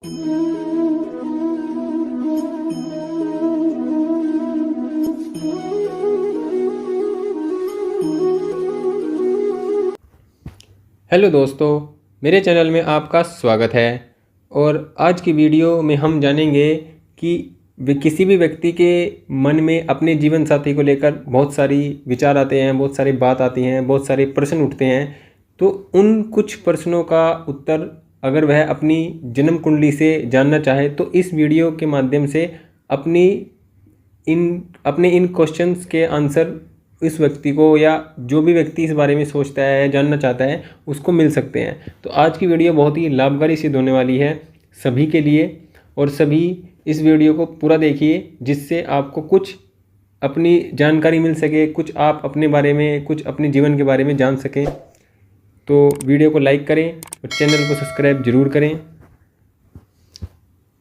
Hello दोस्तों, मेरे channel में आपका स्वागत है। और आज की वीडियो में हम जानेंगे कि किसी भी व्यक्ति के मन में अपने जीवन साथी को लेकर बहुत सारी विचार आते हैं, बहुत सारी बात आती हैं, बहुत सारे प्रश्न उठते हैं। तो उन कुछ प्रश्नों का उत्तर अगर वह अपनी जन्म कुंडली से जानना चाहे तो इस वीडियो के माध्यम से अपने इन क्वेश्चंस के आंसर इस व्यक्ति को या जो भी व्यक्ति इस बारे में सोचता है, जानना चाहता है, उसको मिल सकते हैं। तो आज की वीडियो बहुत ही लाभकारी सिद्ध होने वाली है सभी के लिए, और सभी इस वीडियो को पूरा देखिए जिससे आपको कुछ अपनी जानकारी मिल सके, कुछ आप अपने बारे में, कुछ अपने जीवन के बारे में जान सकें। तो वीडियो को लाइक करें और चैनल को सब्सक्राइब जरूर करें।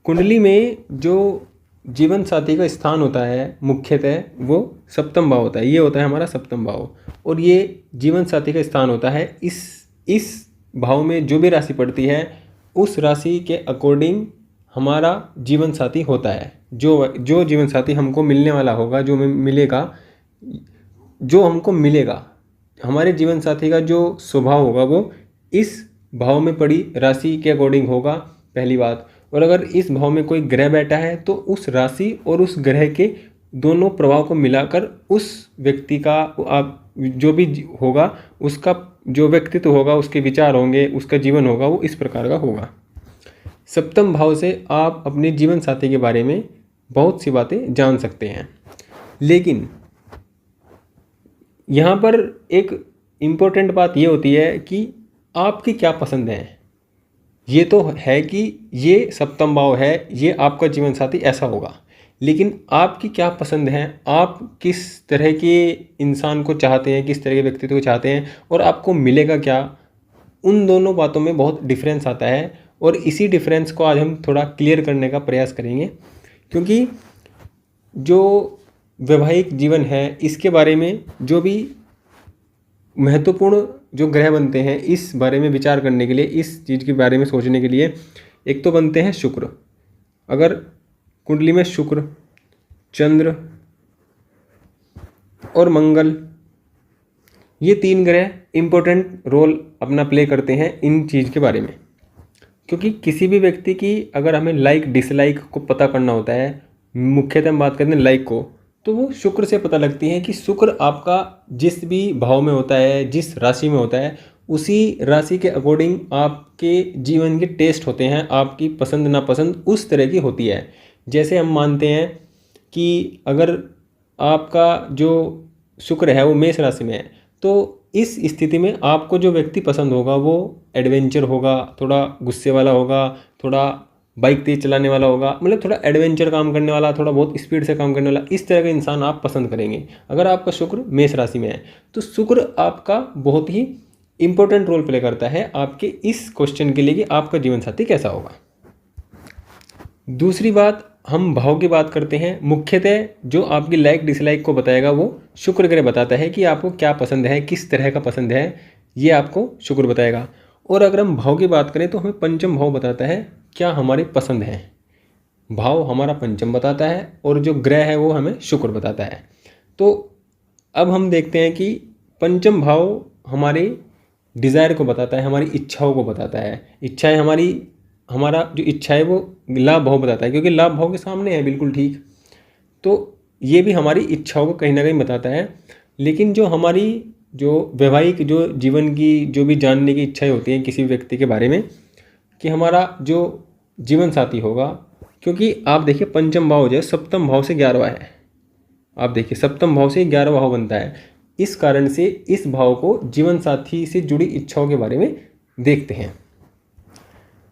कुंडली में जो जीवन साथी का स्थान होता है मुख्यतः वो सप्तम भाव होता है। ये होता है हमारा सप्तम भाव, और ये जीवन साथी का स्थान होता है। इस भाव में जो भी राशि पड़ती है उस राशि के अकॉर्डिंग हमारा जीवन साथी होता है। जो जीवन साथी हमको मिलने वाला होगा, जो हमको मिलेगा, हमारे जीवन साथी का जो स्वभाव होगा वो इस भाव में पड़ी राशि के अकॉर्डिंग होगा, पहली बात। और अगर इस भाव में कोई ग्रह बैठा है तो उस राशि और उस ग्रह के दोनों प्रभाव को मिलाकर उस व्यक्ति का जो भी होगा, उसका जो व्यक्तित्व होगा, उसके विचार होंगे, उसका जीवन होगा, वो इस प्रकार का होगा। सप्तम भाव से आप अपने जीवन साथी के बारे में बहुत सी बातें जान सकते हैं। लेकिन यहाँ पर एक इम्पोर्टेंट बात ये होती है कि आपकी क्या पसंद है। ये तो है कि ये सप्तम भाव है, ये आपका जीवन साथी ऐसा होगा, लेकिन आपकी क्या पसंद है, आप किस तरह के इंसान को चाहते हैं, किस तरह के व्यक्तित्व को चाहते हैं, और आपको मिलेगा क्या, उन दोनों बातों में बहुत डिफरेंस आता है। और इसी डिफरेंस को आज हम थोड़ा क्लियर करने का प्रयास करेंगे, क्योंकि जो वैवाहिक जीवन है इसके बारे में जो भी महत्वपूर्ण जो ग्रह बनते हैं, इस बारे में विचार करने के लिए, इस चीज़ के बारे में सोचने के लिए, एक तो बनते हैं शुक्र। अगर कुंडली में शुक्र, चंद्र और मंगल, ये तीन ग्रह इम्पोर्टेंट रोल अपना प्ले करते हैं इन चीज़ के बारे में। क्योंकि किसी भी व्यक्ति की अगर हमें लाइक डिसलाइक को पता करना होता है, मुख्यतः हम बात करते हैं लाइक को, तो वो शुक्र से पता लगती है कि शुक्र आपका जिस भी भाव में होता है, जिस राशि में होता है, उसी राशि के अकॉर्डिंग आपके जीवन के टेस्ट होते हैं, आपकी पसंद नापसंद उस तरह की होती है। जैसे हम मानते हैं कि अगर आपका जो शुक्र है वो मेष राशि में है, तो इस स्थिति में आपको जो व्यक्ति पसंद होगा वो एडवेंचर होगा, थोड़ा गुस्से वाला होगा, थोड़ा बाइक तेज चलाने वाला होगा, मतलब थोड़ा एडवेंचर काम करने वाला, थोड़ा बहुत स्पीड से काम करने वाला, इस तरह का इंसान आप पसंद करेंगे। अगर आपका शुक्र मेष राशि में है तो शुक्र आपका बहुत ही इंपॉर्टेंट रोल प्ले करता है आपके इस क्वेश्चन के लिए कि आपका जीवन साथी कैसा होगा। दूसरी बात, हम भाव की बात करते हैं। मुख्यतः जो आपकी लाइक डिसलाइक को बताएगा वो शुक्र ग्रह बताता है कि आपको क्या पसंद है, किस तरह का पसंद है, ये आपको शुक्र बताएगा। और अगर हम भाव की बात करें तो हमें पंचम भाव बताता है क्या हमारी पसंद है। भाव हमारा पंचम बताता है और जो ग्रह है वो हमें शुक्र बताता है। तो अब हम देखते हैं कि पंचम भाव हमारे डिज़ायर को बताता है, हमारी इच्छाओं को बताता है। इच्छाएं हमारा जो इच्छा है वो लाभ भाव बताता है, क्योंकि लाभ भाव के सामने है, बिल्कुल ठीक। तो ये भी हमारी इच्छाओं को कहीं ना कहीं बताता है। लेकिन जो हमारी जो वैवाहिक जो जीवन की जो भी जानने की इच्छाएं होती हैं किसी व्यक्ति के बारे में कि हमारा जो जीवन साथी होगा, क्योंकि आप देखिए पंचम भाव जो है सप्तम भाव से 11वां है। आप देखिए सप्तम भाव से 11वां भाव बनता है। इस कारण से इस भाव को जीवन साथी से जुड़ी इच्छाओं के बारे में देखते हैं।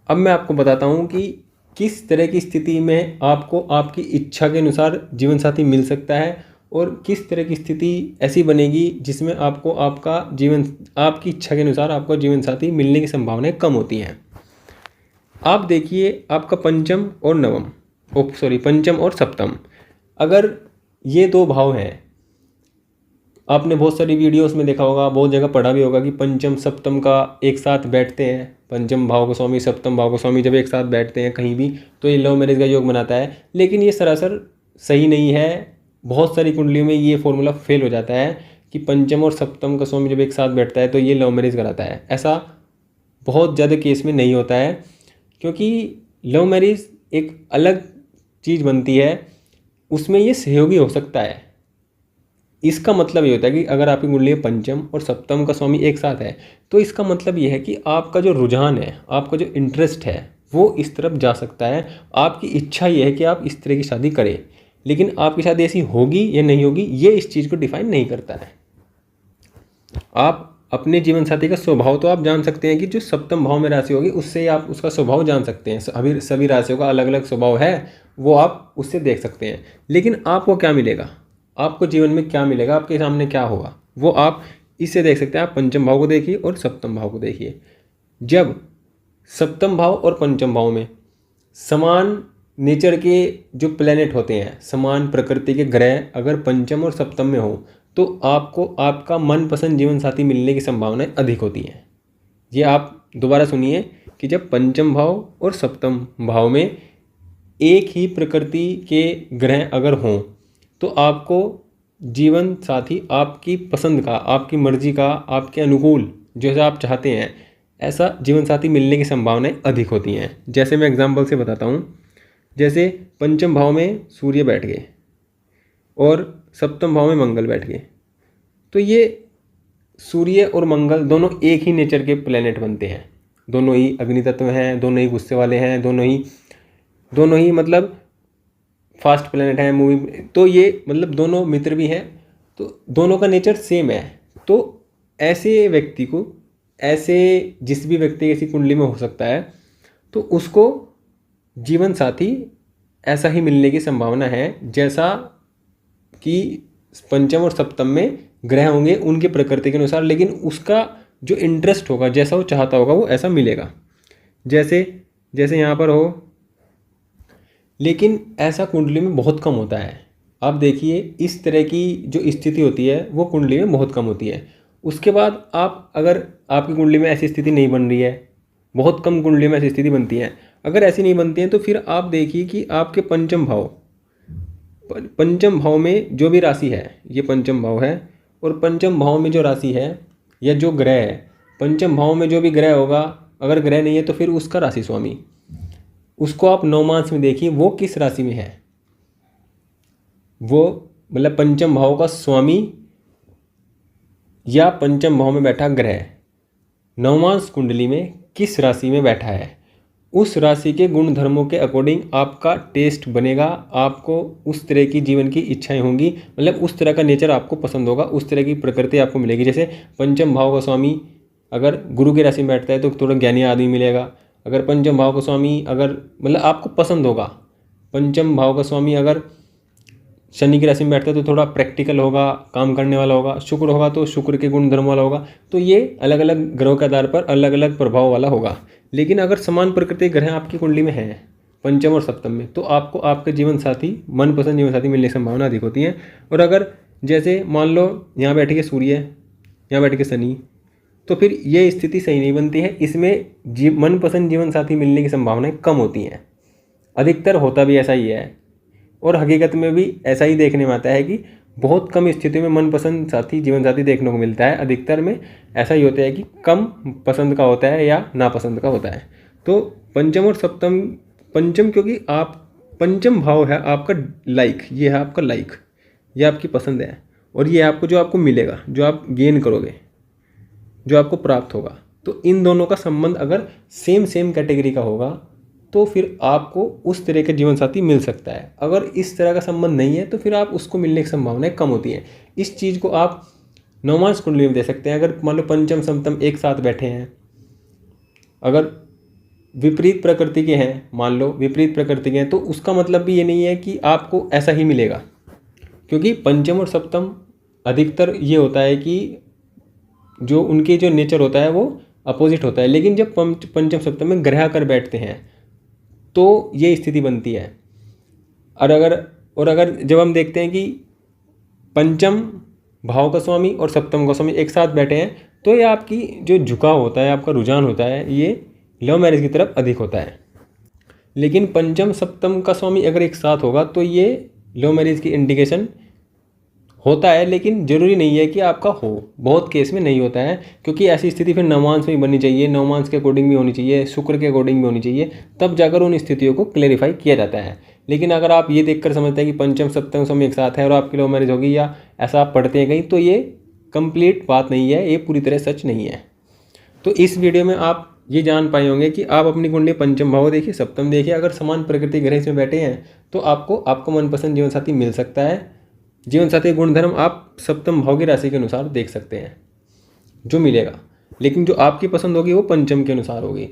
अब मैं आपको बताता हूँ कि किस तरह की स्थिति में आपको आपकी इच्छा के अनुसार जीवन साथी मिल सकता है और किस तरह की स्थिति ऐसी बनेगी जिसमें आपको आपकी इच्छा के अनुसार आपको जीवन साथी मिलने की संभावनाएं कम होती हैं। आप देखिए आपका पंचम और सप्तम, अगर ये दो भाव हैं, आपने बहुत सारी वीडियोस में देखा होगा, बहुत जगह पढ़ा भी होगा कि पंचम सप्तम का एक साथ बैठते हैं, पंचम भाव का स्वामी सप्तम भाव का स्वामी जब एक साथ बैठते हैं कहीं भी तो ये लव मैरिज का योग बनाता है। लेकिन ये सरासर सही नहीं है। बहुत सारी कुंडलियों में ये फॉर्मूला फेल हो जाता है कि पंचम और सप्तम का स्वामी जब एक साथ बैठता है तो ये लव मैरिज कराता है। ऐसा बहुत ज़्यादा केस में नहीं होता है, क्योंकि लव मैरिज एक अलग चीज़ बनती है, उसमें ये सहयोगी हो सकता है। इसका मतलब ये होता है कि अगर आपकी कुंडली में पंचम और सप्तम का स्वामी एक साथ है तो इसका मतलब ये है कि आपका जो रुझान है, आपका जो इंटरेस्ट है वो इस तरफ जा सकता है। आपकी इच्छा ये है कि आप इस तरह की शादी करें, लेकिन आपकी शादी ऐसी होगी या नहीं होगी ये इस चीज़ को डिफाइन नहीं करता है। आप अपने जीवन साथी का स्वभाव तो आप जान सकते हैं कि जो सप्तम भाव में राशि होगी उससे आप उसका स्वभाव जान सकते हैं। अभी सभी राशियों का अलग अलग स्वभाव है, वो आप उससे देख सकते हैं। लेकिन आपको क्या मिलेगा, आपको जीवन में क्या मिलेगा, आपके सामने क्या होगा, वो आप इससे देख सकते हैं। आप पंचम भाव को देखिए और सप्तम भाव को देखिए। जब सप्तम भाव और पंचम भाव में समान नेचर के जो प्लेनेट होते हैं, समान प्रकृति के ग्रह अगर पंचम और सप्तम में हो तो आपको आपका मनपसंद जीवन साथी मिलने की संभावनाएं अधिक होती हैं। ये आप दोबारा सुनिए कि जब पंचम भाव और सप्तम भाव में एक ही प्रकृति के ग्रह अगर हों तो आपको जीवन साथी आपकी पसंद का, आपकी मर्जी का, आपके अनुकूल जैसा आप चाहते हैं ऐसा जीवन साथी मिलने की संभावनाएं अधिक होती हैं। जैसे मैं एग्जांपल से बताता हूँ। जैसे पंचम भाव में सूर्य बैठ गए और सप्तम भाव में मंगल बैठ गए, तो ये सूर्य और मंगल दोनों एक ही नेचर के प्लेनेट बनते हैं। दोनों ही अग्नि तत्व हैं, दोनों ही गुस्से वाले हैं, दोनों ही मतलब फास्ट प्लेनेट हैं मूवी। तो ये मतलब दोनों मित्र भी हैं, तो दोनों का नेचर सेम है। तो ऐसे व्यक्ति को, ऐसे जिस भी व्यक्ति ऐसी कुंडली में हो सकता है तो उसको जीवन साथी ऐसा ही मिलने की संभावना है जैसा कि पंचम और सप्तम में ग्रह होंगे उनके प्रकृति के अनुसार, लेकिन उसका जो इंटरेस्ट होगा, जैसा वो चाहता होगा वो ऐसा मिलेगा। जैसे जैसे यहाँ पर हो, लेकिन ऐसा कुंडली में बहुत कम होता है। आप देखिए इस तरह की जो स्थिति होती है वो कुंडली में बहुत कम होती है। उसके बाद आप अगर आपकी कुंडली में ऐसी स्थिति नहीं बन रही है, बहुत कम कुंडली में ऐसी स्थिति बनती है, अगर ऐसी नहीं बनती है तो फिर आप देखिए कि आपके पंचम भाव में जो भी राशि है, ये पंचम भाव है, और पंचम भाव में जो राशि है या जो ग्रह है, पंचम भाव में जो भी ग्रह होगा, अगर ग्रह नहीं है तो फिर उसका राशि स्वामी, उसको आप नवमांश में देखिए वो किस राशि में है। वो मतलब पंचम भाव का स्वामी या पंचम भाव में बैठा ग्रह नवमांश कुंडली में किस राशि में बैठा है, उस राशि के गुण धर्मों के अकॉर्डिंग आपका टेस्ट बनेगा। आपको उस तरह की जीवन की इच्छाएं होंगी, मतलब उस तरह का नेचर आपको पसंद होगा, उस तरह की प्रकृति आपको मिलेगी। जैसे पंचम भाव का स्वामी अगर गुरु की राशि में बैठता है तो थोड़ा ज्ञानी आदमी मिलेगा। अगर पंचम भाव का स्वामी अगर मतलब आपको पसंद होगा, पंचम भाव का स्वामी अगर शनि की राशि में बैठता है तो थोड़ा प्रैक्टिकल होगा, काम करने वाला होगा। शुक्र होगा तो शुक्र के गुण धर्म वाला होगा। तो ये अलग अलग ग्रहों के आधार पर अलग अलग प्रभाव वाला होगा। लेकिन अगर समान प्रकृति के ग्रह आपकी कुंडली में हैं पंचम और सप्तम में, तो आपको आपके जीवन साथी, मनपसंद जीवन साथी मिलने की संभावना अधिक होती है। और अगर जैसे मान लो यहाँ बैठ के सूर्य, यहाँ बैठ के शनि, तो फिर ये स्थिति सही नहीं बनती है। इसमें मनपसंद जीवन साथी मिलने की संभावनाएं कम होती हैं। अधिकतर होता भी ऐसा ही है, और हकीकत में भी ऐसा ही देखने में आता है कि बहुत कम स्थितियों में मनपसंद साथी, जीवन साथी देखने को मिलता है। अधिकतर में ऐसा ही होता है कि कम पसंद का होता है या नापसंद का होता है। तो पंचम और सप्तम, पंचम क्योंकि आप पंचम भाव है आपका लाइक, ये है आपका लाइक, ये आपकी पसंद है, और ये आपको जो आपको मिलेगा, जो आप गेन करोगे, जो आपको प्राप्त होगा। तो इन दोनों का संबंध अगर सेम कैटेगरी का होगा तो फिर आपको उस तरह का जीवन साथी मिल सकता है। अगर इस तरह का संबंध नहीं है तो फिर आप उसको मिलने की संभावनाएं कम होती हैं। इस चीज़ को आप नवमांश कुंडली में दे सकते हैं। अगर मान लो पंचम सप्तम एक साथ बैठे हैं, अगर विपरीत प्रकृति के हैं, मान लो विपरीत प्रकृति के हैं, तो उसका मतलब भी ये नहीं है कि आपको ऐसा ही मिलेगा, क्योंकि पंचम और सप्तम अधिकतर ये होता है कि जो उनके जो नेचर होता है वो अपोजिट होता है। लेकिन जब पंचम सप्तम में ग्रह आकर बैठते हैं तो ये स्थिति बनती है। और अगर जब हम देखते हैं कि पंचम भाव का स्वामी और सप्तम का स्वामी एक साथ बैठे हैं तो ये आपकी जो झुकाव होता है, आपका रुझान होता है, ये लव मैरिज की तरफ अधिक होता है। लेकिन पंचम सप्तम का स्वामी अगर एक साथ होगा तो ये लव मैरिज की इंडिकेशन होता है, लेकिन ज़रूरी नहीं है कि आपका हो, बहुत केस में नहीं होता है, क्योंकि ऐसी स्थिति फिर नवमांश में बननी चाहिए, नवमांश के अकॉर्डिंग भी होनी चाहिए, शुक्र के अकॉर्डिंग भी होनी चाहिए, तब जाकर उन स्थितियों को क्लेरिफाई किया जाता है। लेकिन अगर आप ये देखकर समझते हैं कि पंचम सप्तम स्वामी एक साथ है और आपकी लव मैरिज होगी या ऐसा आप पढ़ते हैं कहीं, तो ये कंप्लीट बात नहीं है, ये पूरी तरह सच नहीं है। तो इस वीडियो में आप ये जान पाए होंगे कि आप अपनी कुंडली पंचम भाव देखिए, सप्तम देखिए, अगर समान प्रकृति ग्रह इसमें बैठे हैं तो आपको मनपसंद जीवन साथी मिल सकता है। जीवन साथी गुणधर्म आप सप्तम भाव की राशि के अनुसार देख सकते हैं जो मिलेगा, लेकिन जो आपकी पसंद होगी वो पंचम के अनुसार होगी,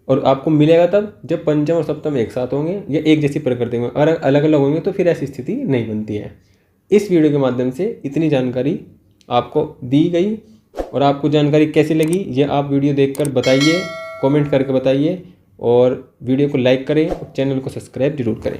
और आपको मिलेगा तब जब पंचम और सप्तम एक साथ होंगे या एक जैसी प्रकृति में। अगर अलग अलग होंगे तो फिर ऐसी स्थिति नहीं बनती है। इस वीडियो के माध्यम से इतनी जानकारी आपको दी गई, और आपको जानकारी कैसी लगी ये आप वीडियो देखकर बताइए, कमेंट करके बताइए, और वीडियो को लाइक करें और चैनल को सब्सक्राइब जरूर करें।